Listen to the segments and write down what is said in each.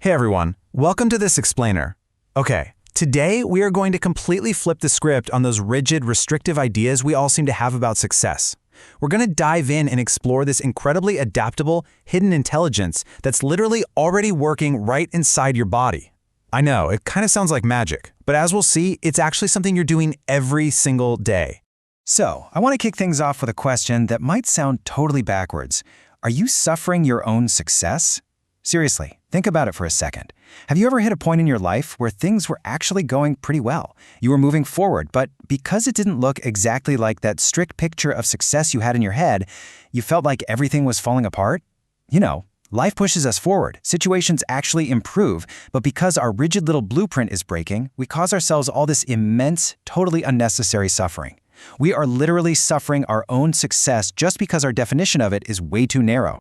Hey everyone, welcome to this explainer. Okay, today we are going to completely flip the script on those rigid, restrictive ideas we all seem to have about success. We're going to dive in and explore this incredibly adaptable, hidden intelligence that's literally already working right inside your body. I know, it kind of sounds like magic, but as we'll see, it's actually something you're doing every single day. So, I want to kick things off with a question that might sound totally backwards. Are you suffering your own success? Seriously, think about it for a second. Have you ever hit a point in your life where things were actually going pretty well? You were moving forward, but because it didn't look exactly like that strict picture of success you had in your head, you felt like everything was falling apart? You know, life pushes us forward, situations actually improve, but because our rigid little blueprint is breaking, we cause ourselves all this immense, totally unnecessary suffering. We are literally suffering our own success just because our definition of it is way too narrow.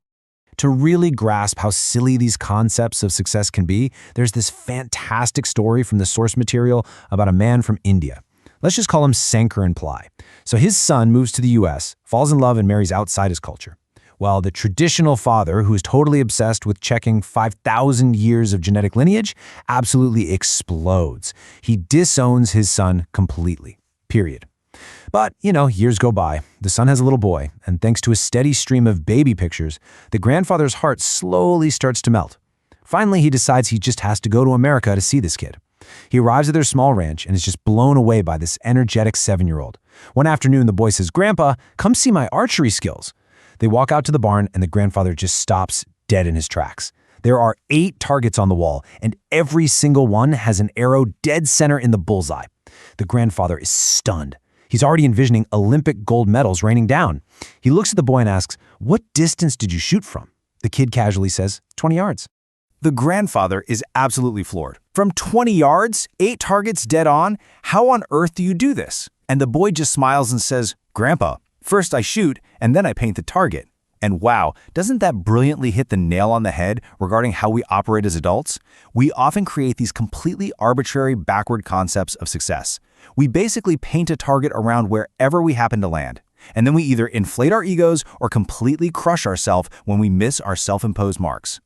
To really grasp how silly these concepts of success can be, there's this fantastic story from the source material about a man from India. Let's just call him Sankaran Pillai. So his son moves to the US, falls in love and marries outside his culture. Well, the traditional father, who is totally obsessed with checking 5,000 years of genetic lineage, absolutely explodes. He disowns his son completely. Period. But, years go by, the son has a little boy, and thanks to a steady stream of baby pictures, the grandfather's heart slowly starts to melt. Finally, he decides he just has to go to America to see this kid. He arrives at their small ranch and is just blown away by this energetic 7-year-old. One afternoon, the boy says, "Grandpa, come see my archery skills." They walk out to the barn, and the grandfather just stops dead in his tracks. There are 8 targets on the wall, and every single one has an arrow dead center in the bullseye. The grandfather is stunned. He's already envisioning Olympic gold medals raining down. He looks at the boy and asks, "What distance did you shoot from?" The kid casually says, 20 yards. The grandfather is absolutely floored. From 20 yards, 8 targets dead on? How on earth do you do this? And the boy just smiles and says, "Grandpa, first I shoot, and then I paint the target." And wow, doesn't that brilliantly hit the nail on the head regarding how we operate as adults? We often create these completely arbitrary, backward concepts of success. We basically paint a target around wherever we happen to land. And then we either inflate our egos or completely crush ourselves when we miss our self-imposed marks.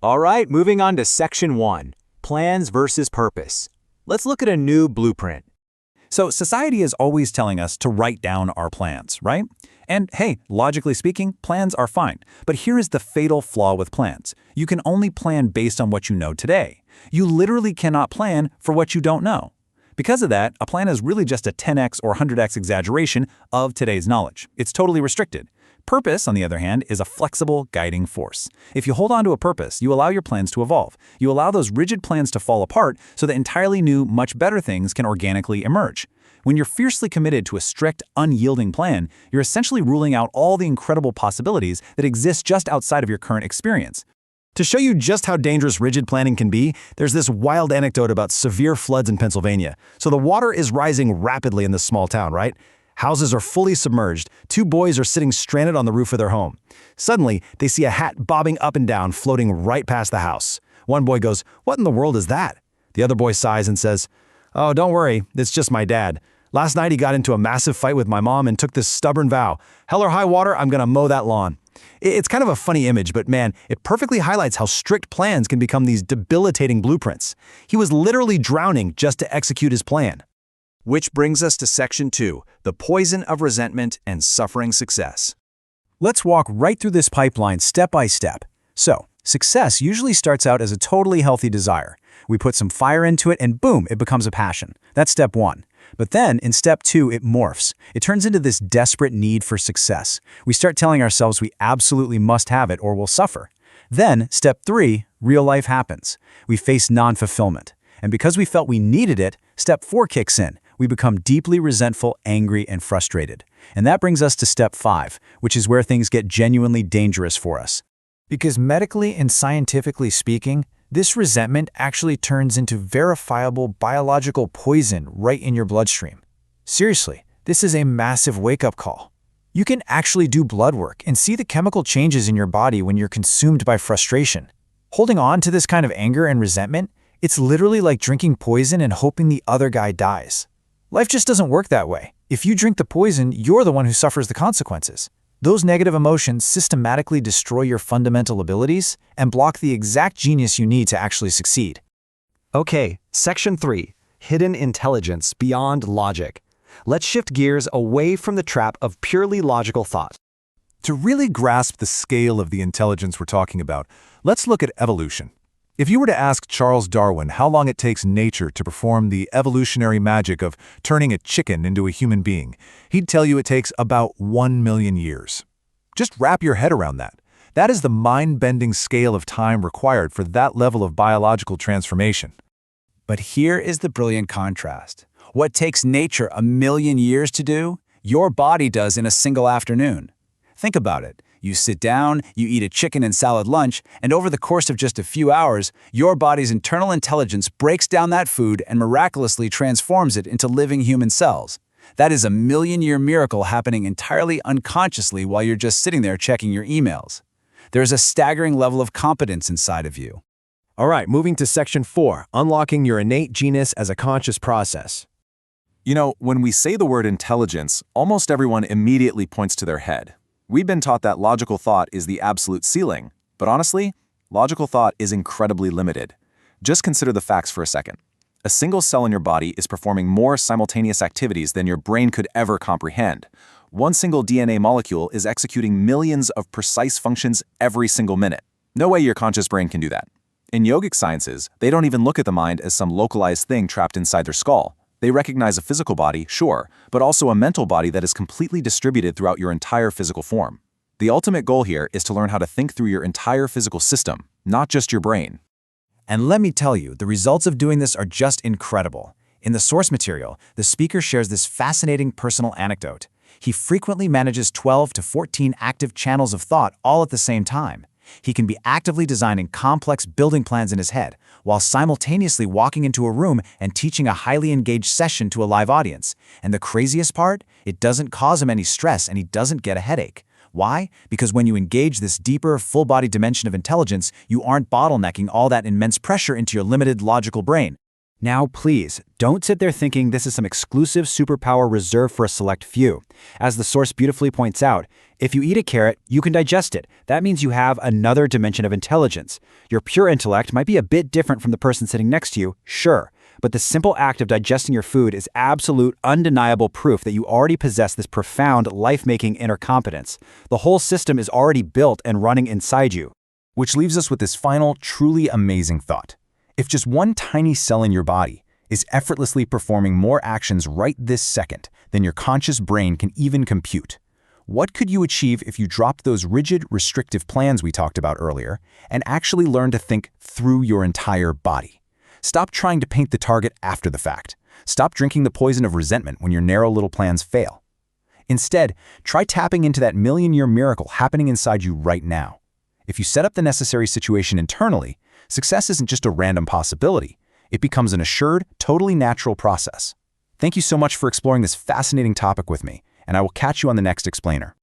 All right, moving on to Section 1, Plans versus Purpose. Let's look at a new blueprint. So society is always telling us to write down our plans, right? And hey, logically speaking, plans are fine. But here is the fatal flaw with plans. You can only plan based on what you know today. You literally cannot plan for what you don't know. Because of that, a plan is really just a 10x or 100x exaggeration of today's knowledge. It's totally restricted. Purpose, on the other hand, is a flexible guiding force. If you hold on to a purpose, you allow your plans to evolve. You allow those rigid plans to fall apart so that entirely new, much better things can organically emerge. When you're fiercely committed to a strict, unyielding plan, you're essentially ruling out all the incredible possibilities that exist just outside of your current experience. To show you just how dangerous rigid planning can be, there's this wild anecdote about severe floods in Pennsylvania. So the water is rising rapidly in this small town, right? Houses are fully submerged. 2 boys are sitting stranded on the roof of their home. Suddenly, they see a hat bobbing up and down, floating right past the house. One boy goes, "What in the world is that?" The other boy sighs and says, "Oh, don't worry, it's just my dad. Last night he got into a massive fight with my mom and took this stubborn vow. Hell or high water, I'm gonna mow that lawn." It's kind of a funny image, but man, it perfectly highlights how strict plans can become these debilitating blueprints. He was literally drowning just to execute his plan. Which brings us to Section 2, the poison of resentment and suffering success. Let's walk right through this pipeline step by step. So, success usually starts out as a totally healthy desire. We put some fire into it and boom, it becomes a passion. That's step 1. But then, in step 2, it morphs. It turns into this desperate need for success. We start telling ourselves we absolutely must have it or we'll suffer. Then, step 3, real life happens. We face non-fulfillment. And because we felt we needed it, step 4 kicks in. We become deeply resentful, angry, and frustrated. And that brings us to step 5, which is where things get genuinely dangerous for us. Because medically and scientifically speaking, this resentment actually turns into verifiable biological poison right in your bloodstream. Seriously, this is a massive wake-up call. You can actually do blood work and see the chemical changes in your body when you're consumed by frustration. Holding on to this kind of anger and resentment, it's literally like drinking poison and hoping the other guy dies. Life just doesn't work that way. If you drink the poison, you're the one who suffers the consequences. Those negative emotions systematically destroy your fundamental abilities and block the exact genius you need to actually succeed. Okay, Section 3, Hidden Intelligence Beyond Logic. Let's shift gears away from the trap of purely logical thought. To really grasp the scale of the intelligence we're talking about, let's look at evolution. If you were to ask Charles Darwin how long it takes nature to perform the evolutionary magic of turning a chicken into a human being, he'd tell you it takes about 1 million years. Just wrap your head around that. That is the mind-bending scale of time required for that level of biological transformation. But here is the brilliant contrast. What takes nature 1 million years to do, your body does in a single afternoon. Think about it. You sit down, you eat a chicken and salad lunch, and over the course of just a few hours, your body's internal intelligence breaks down that food and miraculously transforms it into living human cells. That is a 1 million-year miracle happening entirely unconsciously while you're just sitting there checking your emails. There's a staggering level of competence inside of you. All right, moving to Section 4, Unlocking Your Innate Genius as a Conscious Process. You know, when we say the word intelligence, almost everyone immediately points to their head. We've been taught that logical thought is the absolute ceiling, but honestly, logical thought is incredibly limited. Just consider the facts for a second. A single cell in your body is performing more simultaneous activities than your brain could ever comprehend. One single DNA molecule is executing millions of precise functions every single minute. No way your conscious brain can do that. In yogic sciences, they don't even look at the mind as some localized thing trapped inside their skull. They recognize a physical body, sure, but also a mental body that is completely distributed throughout your entire physical form. The ultimate goal here is to learn how to think through your entire physical system, not just your brain. And let me tell you, the results of doing this are just incredible. In the source material, the speaker shares this fascinating personal anecdote. He frequently manages 12 to 14 active channels of thought all at the same time. He can be actively designing complex building plans in his head, while simultaneously walking into a room and teaching a highly engaged session to a live audience. And the craziest part? It doesn't cause him any stress and he doesn't get a headache. Why? Because when you engage this deeper, full-body dimension of intelligence, you aren't bottlenecking all that immense pressure into your limited logical brain. Now, please, don't sit there thinking this is some exclusive superpower reserved for a select few. As the source beautifully points out, if you eat a carrot, you can digest it. That means you have another dimension of intelligence. Your pure intellect might be a bit different from the person sitting next to you, sure, but the simple act of digesting your food is absolute, undeniable proof that you already possess this profound, life-making inner competence. The whole system is already built and running inside you. Which leaves us with this final, truly amazing thought. If just one tiny cell in your body is effortlessly performing more actions right this second than your conscious brain can even compute, what could you achieve if you dropped those rigid, restrictive plans we talked about earlier and actually learned to think through your entire body? Stop trying to paint the target after the fact. Stop drinking the poison of resentment when your narrow little plans fail. Instead, try tapping into that million-year miracle happening inside you right now. If you set up the necessary situation internally, success isn't just a random possibility. It becomes an assured, totally natural process. Thank you so much for exploring this fascinating topic with me, and I will catch you on the next explainer.